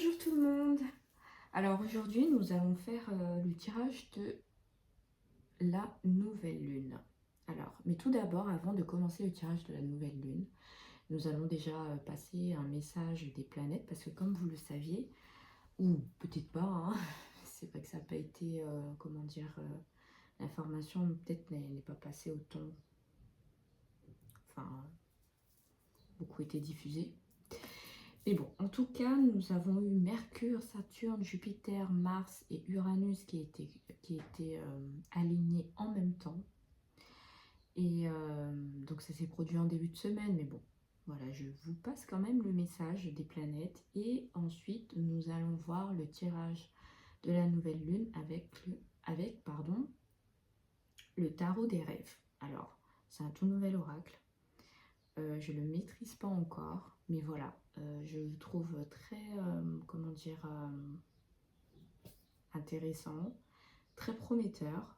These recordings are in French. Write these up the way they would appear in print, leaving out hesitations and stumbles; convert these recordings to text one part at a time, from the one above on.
Bonjour tout le monde. Alors aujourd'hui nous allons faire le tirage de la nouvelle lune. Alors, mais tout d'abord, avant de commencer le tirage de la nouvelle lune, nous allons déjà passer un message des planètes parce que comme vous le saviez, ou peut-être pas, hein, c'est vrai que ça n'a pas été, comment dire, l'information peut-être n'est pas passée autant, enfin, beaucoup été diffusée. Mais bon, en tout cas, nous avons eu Mercure, Saturne, Jupiter, Mars et Uranus qui étaient alignés en même temps. Et donc ça s'est produit en début de semaine, mais bon, voilà, je vous passe quand même le message des planètes. Et ensuite, nous allons voir le tirage de la nouvelle lune avec le tarot des rêves. Alors, c'est un tout nouvel oracle. Je ne le maîtrise pas encore, mais voilà, je le trouve très, comment dire, intéressant, très prometteur.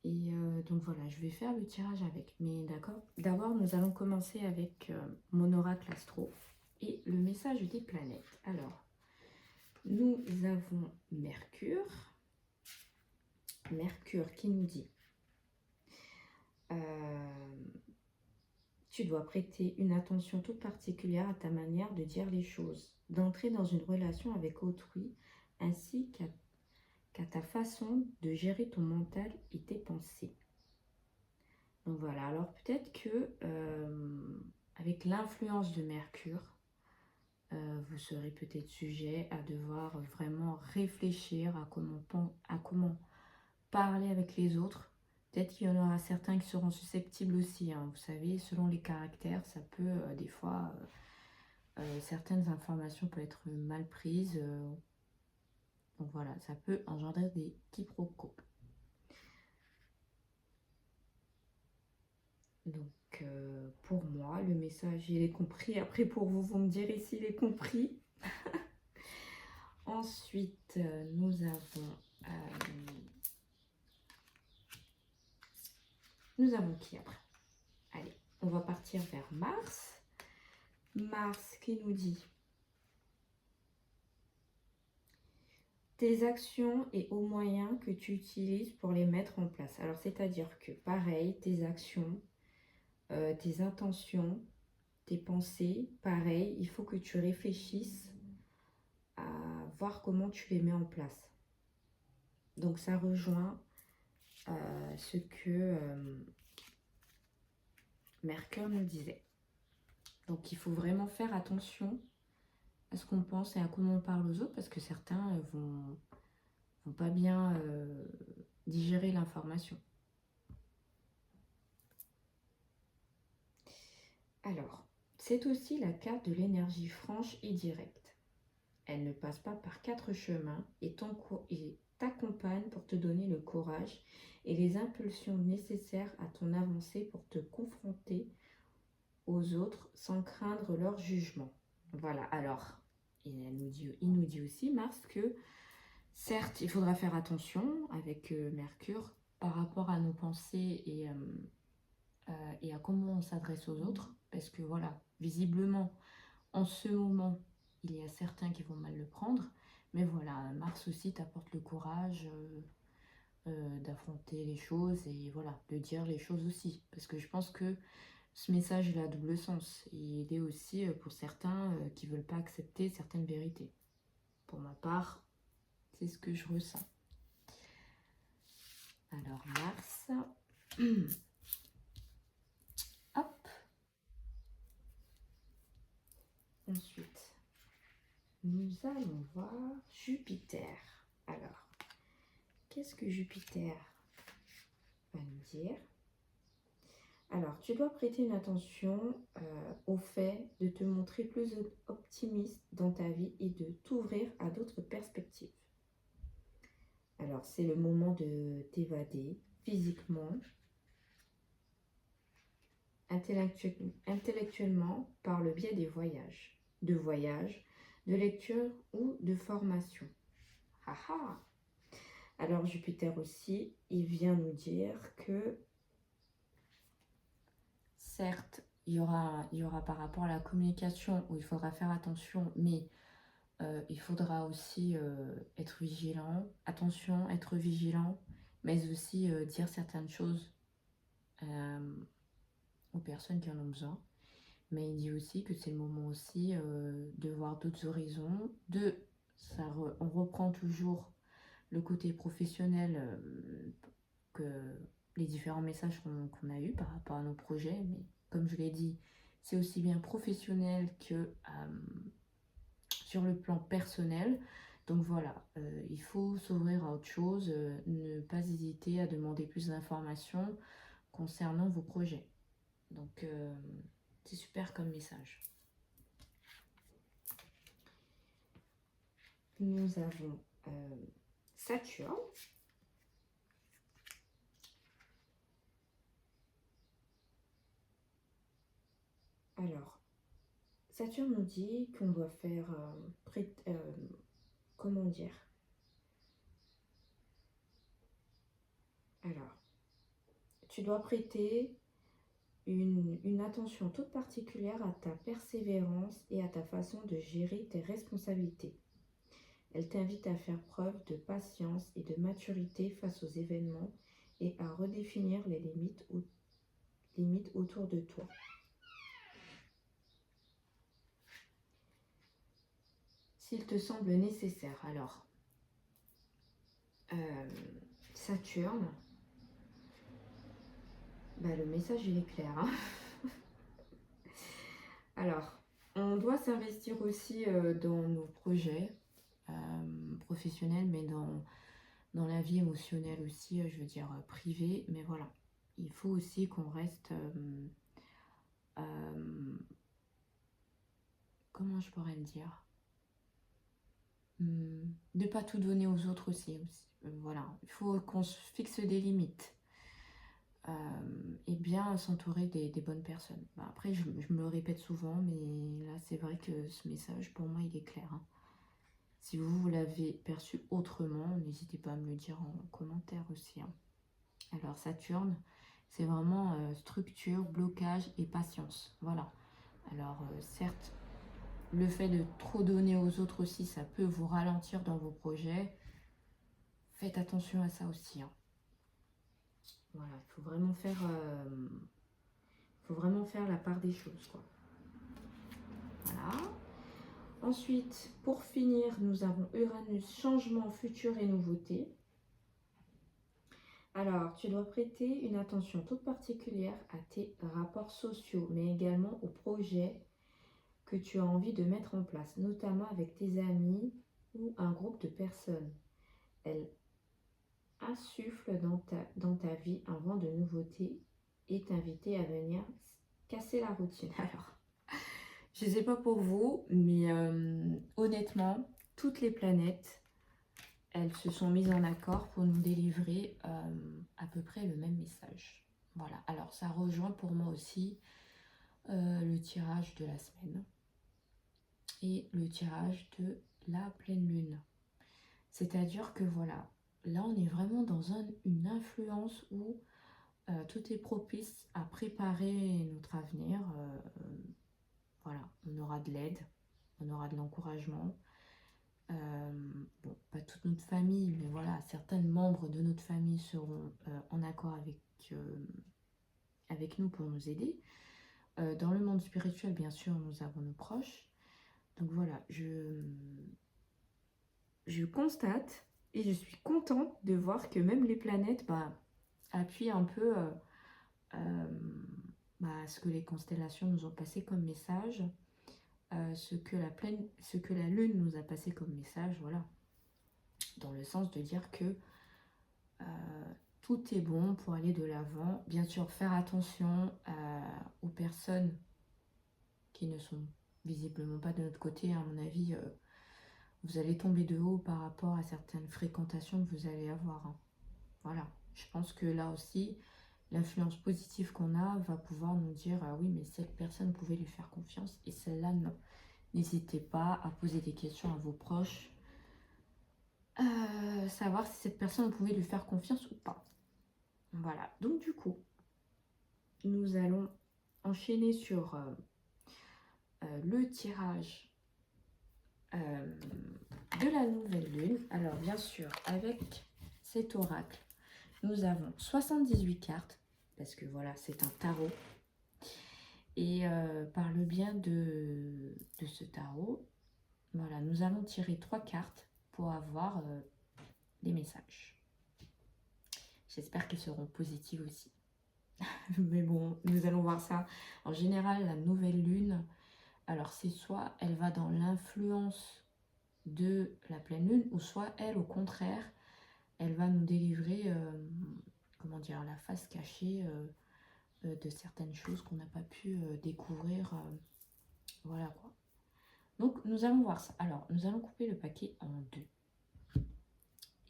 Et donc voilà, je vais faire le tirage avec. Mais d'accord, d'abord nous allons commencer avec mon oracle astro et le message des planètes. Alors, nous avons Mercure. Mercure qui nous dit tu dois prêter une attention toute particulière à ta manière de dire les choses, d'entrer dans une relation avec autrui, ainsi qu'à ta façon de gérer ton mental et tes pensées. Donc voilà, alors peut-être que avec l'influence de Mercure, vous serez peut-être sujet à devoir vraiment réfléchir à comment parler avec les autres. Peut-être qu'il y en aura certains qui seront susceptibles aussi, hein. Vous savez, selon les caractères, ça peut des fois, certaines informations peuvent être mal prises. Donc voilà, ça peut engendrer des quiproquos. Donc pour moi, le message, il est compris. Après, pour vous, vous me direz s'il est compris. Ensuite, nous avons qui après? Allez, on va partir vers Mars. Mars qui nous dit tes actions et aux moyens que tu utilises pour les mettre en place. Alors, c'est-à-dire que, pareil, tes actions, tes intentions, tes pensées, pareil, il faut que tu réfléchisses à voir comment tu les mets en place. Donc, ça rejoint ce que Mercure nous disait. Donc, il faut vraiment faire attention à ce qu'on pense et à comment on parle aux autres, parce que certains vont pas bien digérer l'information. Alors, c'est aussi la carte de l'énergie franche et directe. Elle ne passe pas par 4 chemins et t'accompagne pour te donner le courage et les impulsions nécessaires à ton avancée pour te confronter aux autres sans craindre leur jugement. Voilà, alors, il nous dit aussi, Mars, que certes, il faudra faire attention avec Mercure par rapport à nos pensées et à comment on s'adresse aux autres, parce que voilà, visiblement, en ce moment, il y a certains qui vont mal le prendre, mais voilà, Mars aussi t'apporte le courage d'affronter les choses et voilà, de dire les choses aussi, parce que je pense que ce message il a double sens, il est aussi pour certains qui ne veulent pas accepter certaines vérités. Pour ma part, c'est ce que je ressens. Alors Mars, hop. Ensuite, nous allons voir Jupiter. Alors, qu'est-ce que Jupiter va nous dire? Alors, tu dois prêter une attention au fait de te montrer plus optimiste dans ta vie et de t'ouvrir à d'autres perspectives. Alors, c'est le moment de t'évader physiquement, intellectuellement, par le biais des voyages, de lecture ou de formation. Haha! Alors, Jupiter aussi, il vient nous dire que certes, il y aura par rapport à la communication où il faudra faire attention, mais Il faudra aussi être vigilant, attention, être vigilant, mais aussi dire certaines choses aux personnes qui en ont besoin. Mais il dit aussi que c'est le moment aussi de voir d'autres horizons, on reprend toujours le côté professionnel que les différents messages qu'on a eus par rapport à nos projets, mais comme je l'ai dit, c'est aussi bien professionnel que sur le plan personnel. Donc voilà, il faut s'ouvrir à autre chose, ne pas hésiter à demander plus d'informations concernant vos projets. Donc c'est super comme message. Nous avons Saturne. Alors, Saturne nous dit qu'on doit faire comment dire? Alors, tu dois prêter une attention toute particulière à ta persévérance et à ta façon de gérer tes responsabilités. Elle t'invite à faire preuve de patience et de maturité face aux événements et à redéfinir les limites autour de toi. S'il te semble nécessaire, alors, Saturne, le message il est clair. Hein. Alors, on doit s'investir aussi dans nos projets professionnels, mais dans la vie émotionnelle aussi, je veux dire privée. Mais voilà, il faut aussi qu'on reste... comment je pourrais le dire, de pas tout donner aux autres aussi. Voilà, il faut qu'on se fixe des limites et bien s'entourer des bonnes personnes. Après, je me le répète souvent, mais là, c'est vrai que ce message, pour moi, il est clair. Hein. Si vous l'avez perçu autrement, n'hésitez pas à me le dire en commentaire aussi. Hein. Alors, Saturne, c'est vraiment structure, blocage et patience. Voilà. Alors, certes, le fait de trop donner aux autres aussi, ça peut vous ralentir dans vos projets. Faites attention à ça aussi. Hein. Voilà, il faut vraiment faire la part des choses, quoi. Voilà. Ensuite, pour finir, nous avons Uranus, changement, futur et nouveauté. Alors, tu dois prêter une attention toute particulière à tes rapports sociaux, mais également aux projets que tu as envie de mettre en place, notamment avec tes amis ou un groupe de personnes. Elle insuffle dans ta vie un vent de nouveauté et t'inviter à venir casser la routine. Alors, je ne sais pas pour vous, mais honnêtement, toutes les planètes, elles se sont mises en accord pour nous délivrer à peu près le même message. Voilà, alors ça rejoint pour moi aussi le tirage de la semaine et le tirage de la pleine lune. C'est-à-dire que voilà, là on est vraiment dans une influence où tout est propice à préparer notre avenir. Voilà, on aura de l'aide, on aura de l'encouragement. Bon, pas toute notre famille, mais voilà, certains membres de notre famille seront en accord avec nous pour nous aider. Dans le monde spirituel, bien sûr, nous avons nos proches. Donc voilà, je constate et je suis contente de voir que même les planètes appuient un peu ce que les constellations nous ont passé comme message, ce que la lune nous a passé comme message, voilà. Dans le sens de dire que tout est bon pour aller de l'avant. Bien sûr, faire attention aux personnes qui ne sont visiblement pas de notre côté. À mon avis, vous allez tomber de haut par rapport à certaines fréquentations que vous allez avoir. Hein. Voilà, je pense que là aussi, l'influence positive qu'on a va pouvoir nous dire ah oui, mais cette personne pouvait lui faire confiance et celle-là non. N'hésitez pas à poser des questions à vos proches, savoir si cette personne pouvait lui faire confiance ou pas. Voilà, donc du coup, nous allons enchaîner sur le tirage de la nouvelle lune. Alors bien sûr, avec cet oracle, nous avons 78 cartes, parce que voilà, c'est un tarot. Et par le bien de ce tarot, voilà, nous allons tirer 3 cartes pour avoir des messages. J'espère qu'ils seront positifs aussi. Mais bon, nous allons voir ça. En général, la nouvelle lune, alors c'est soit elle va dans l'influence de la pleine lune, ou soit elle, au contraire, elle va nous délivrer, comment dire, la face cachée de certaines choses qu'on n'a pas pu découvrir. Voilà quoi. Donc, nous allons voir ça. Alors, nous allons couper le paquet en 2.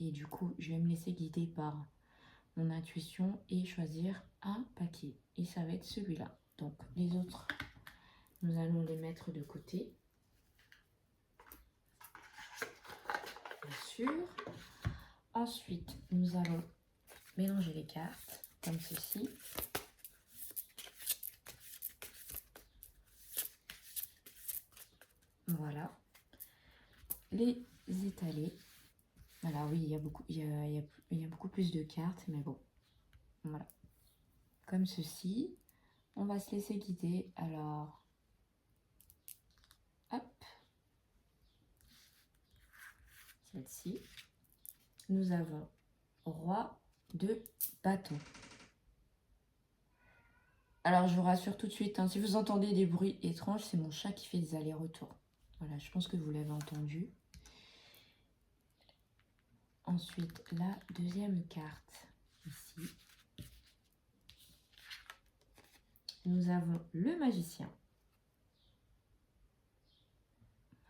Et du coup, je vais me laisser guider par mon intuition et choisir un paquet. Et ça va être celui-là. Donc, les autres, nous allons les mettre de côté. Bien sûr. Ensuite, nous allons mélanger les cartes comme ceci. Voilà. Les étaler. Alors oui, il y a beaucoup plus de cartes, mais bon. Voilà. Comme ceci. On va se laisser guider. Alors, hop. Celle-ci. Nous avons roi de bâton. Alors, je vous rassure tout de suite, hein, si vous entendez des bruits étranges, c'est mon chat qui fait des allers-retours. Voilà, je pense que vous l'avez entendu. Ensuite, la deuxième carte, ici. Nous avons le magicien.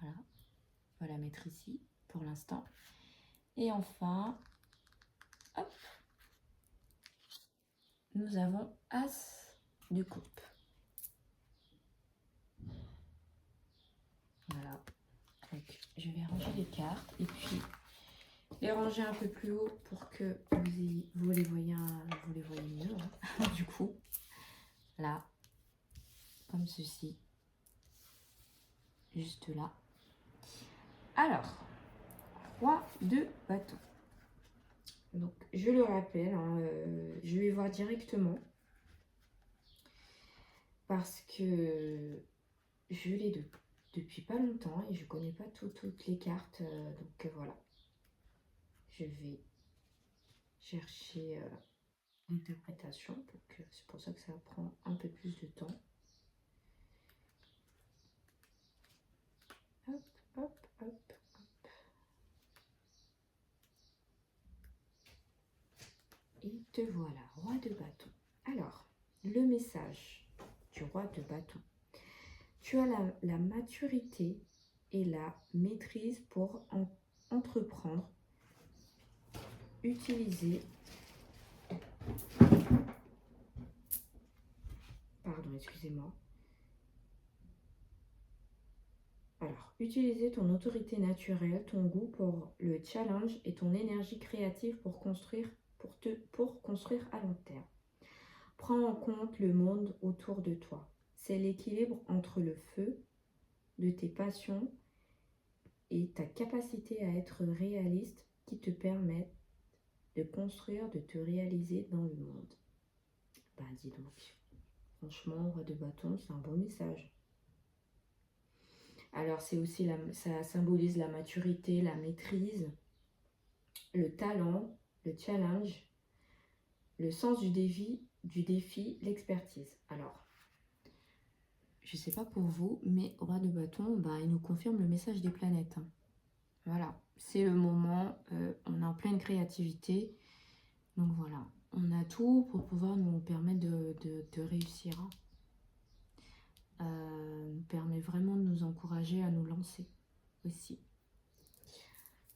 Voilà, on va la mettre ici pour l'instant. Et enfin, hop, nous avons as de coupe. Voilà, donc je vais ranger les cartes et puis les ranger un peu plus haut pour que vous les voyez mieux, hein. Du coup, là, comme ceci, juste là. Alors, roi de bâton. Donc, je le rappelle, hein, je vais voir directement parce que je l'ai depuis pas longtemps et je connais pas toutes les cartes. Donc, voilà. Je vais chercher l'interprétation. C'est pour ça que ça prend un peu plus de temps. Hop, hop, hop, hop. Et te voilà, roi de bâton. Alors, le message du roi de bâton. Tu as la maturité et la maîtrise pour entreprendre, utiliser, pardon, excusez-moi. Alors, utiliser ton autorité naturelle, ton goût pour le challenge et ton énergie créative pour construire à long terme. Prends en compte le monde autour de toi. C'est l'équilibre entre le feu de tes passions et ta capacité à être réaliste qui te permettent de construire, de te réaliser dans le monde. Ben dis donc, franchement, roi de bâton, c'est un beau message. Alors c'est aussi, ça symbolise la maturité, la maîtrise, le talent, le challenge, le sens du défi, l'expertise. Alors, je ne sais pas pour vous, mais roi de bâton, ben, il nous confirme le message des planètes. Voilà, c'est le moment, on est en pleine créativité. Donc voilà, on a tout pour pouvoir nous permettre de réussir. Nous permet vraiment de nous encourager à nous lancer aussi.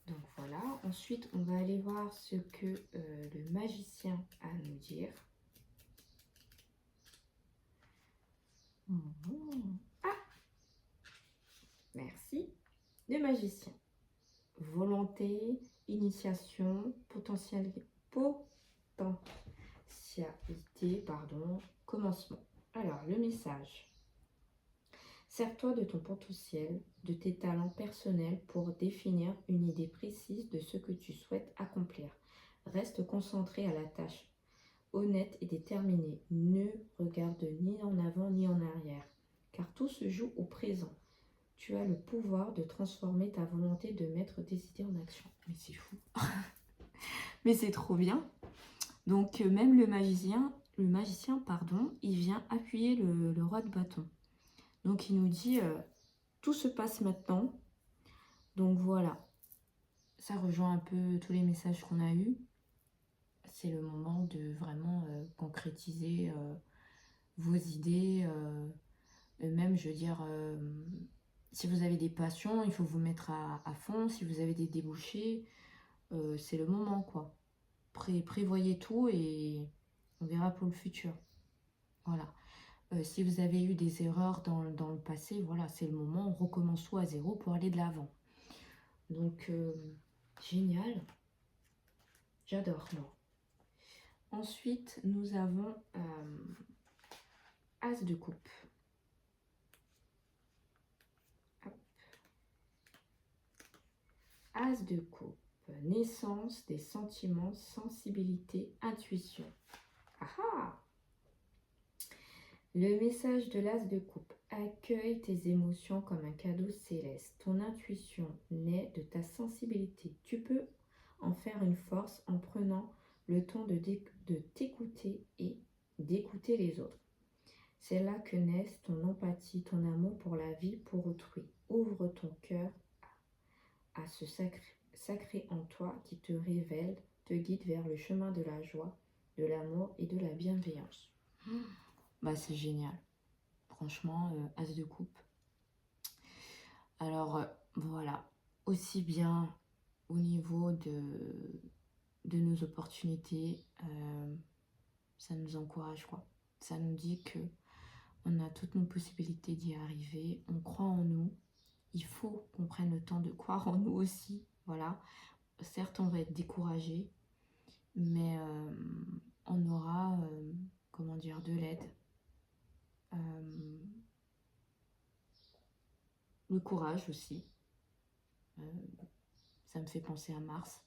Donc voilà, ensuite on va aller voir ce que le magicien a à nous dire. Ah, merci. Le magicien. Volonté, initiation, potentialité, pardon, commencement. Alors, le message. Sers-toi de ton potentiel, de tes talents personnels pour définir une idée précise de ce que tu souhaites accomplir. Reste concentré à la tâche, honnête et déterminé. Ne regarde ni en avant ni en arrière, car tout se joue au présent. Tu as le pouvoir de transformer ta volonté de mettre tes idées en action. Mais c'est fou. Mais c'est trop bien. Donc même le magicien, pardon, il vient appuyer le roi de bâton. Donc il nous dit, tout se passe maintenant. Donc voilà, ça rejoint un peu tous les messages qu'on a eus. C'est le moment de vraiment concrétiser vos idées. Même, je veux dire, si vous avez des passions, il faut vous mettre à fond. Si vous avez des débouchés, c'est le moment, quoi. Prévoyez tout et on verra pour le futur. Voilà. Si vous avez eu des erreurs dans le passé, voilà, c'est le moment, on recommence tout à zéro pour aller de l'avant. Donc, génial. J'adore, moi. Ensuite, nous avons As de coupe. Hop. As de coupe. Naissance des sentiments, sensibilité, intuition. Ah ah! Le message de l'As de coupe. Accueille tes émotions comme un cadeau céleste. Ton intuition naît de ta sensibilité. Tu peux en faire une force en prenant le temps de t'écouter et d'écouter les autres. C'est là que naissent ton empathie, ton amour pour la vie, pour autrui. Ouvre ton cœur à ce sacré en toi qui te révèle, te guide vers le chemin de la joie, de l'amour et de la bienveillance. Bah c'est génial. Franchement, As de coupe. Alors, voilà. Aussi bien au niveau de nos opportunités, ça nous encourage, quoi. Ça nous dit que on a toutes nos possibilités d'y arriver. On croit en nous. Il faut qu'on prenne le temps de croire en nous aussi. Voilà. Certes, on va être découragé, mais on aura, comment dire, de l'aide. Le courage aussi. Ça me fait penser à Mars.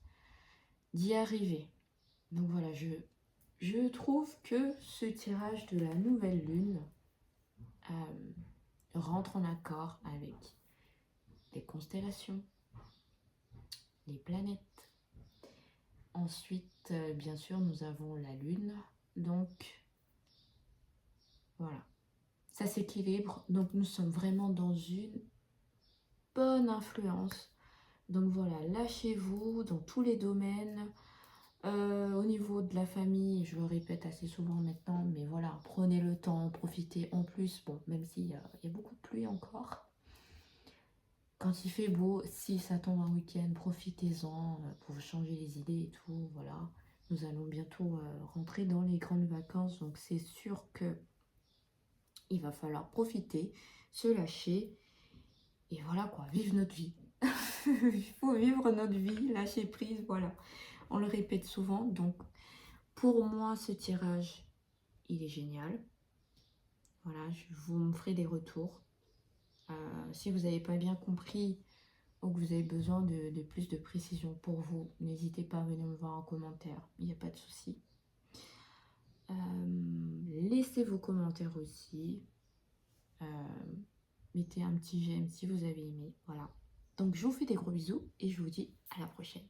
D'y arriver. Donc voilà, je trouve que ce tirage de la nouvelle lune rentre en accord avec les constellations, les planètes. Ensuite, bien sûr, nous avons la lune. Donc, voilà. Ça s'équilibre. Donc, nous sommes vraiment dans une bonne influence. Donc, voilà, lâchez-vous dans tous les domaines. Au niveau de la famille, je le répète assez souvent maintenant, mais voilà, prenez le temps, profitez en plus. Bon, même s'il y a beaucoup de pluie encore. Quand il fait beau, si ça tombe un week-end, profitez-en pour changer les idées et tout. Voilà, nous allons bientôt rentrer dans les grandes vacances, donc c'est sûr que il va falloir profiter, se lâcher et voilà quoi, vivre notre vie. Il faut vivre notre vie, lâcher prise, voilà. On le répète souvent, donc pour moi ce tirage, il est génial. Voilà, vous me ferez des retours. Si vous n'avez pas bien compris ou que vous avez besoin de plus de précision pour vous, n'hésitez pas à venir me voir en commentaire, il n'y a pas de souci. Laissez vos commentaires aussi. Mettez un petit j'aime si vous avez aimé. Voilà. Donc je vous fais des gros bisous et je vous dis à la prochaine.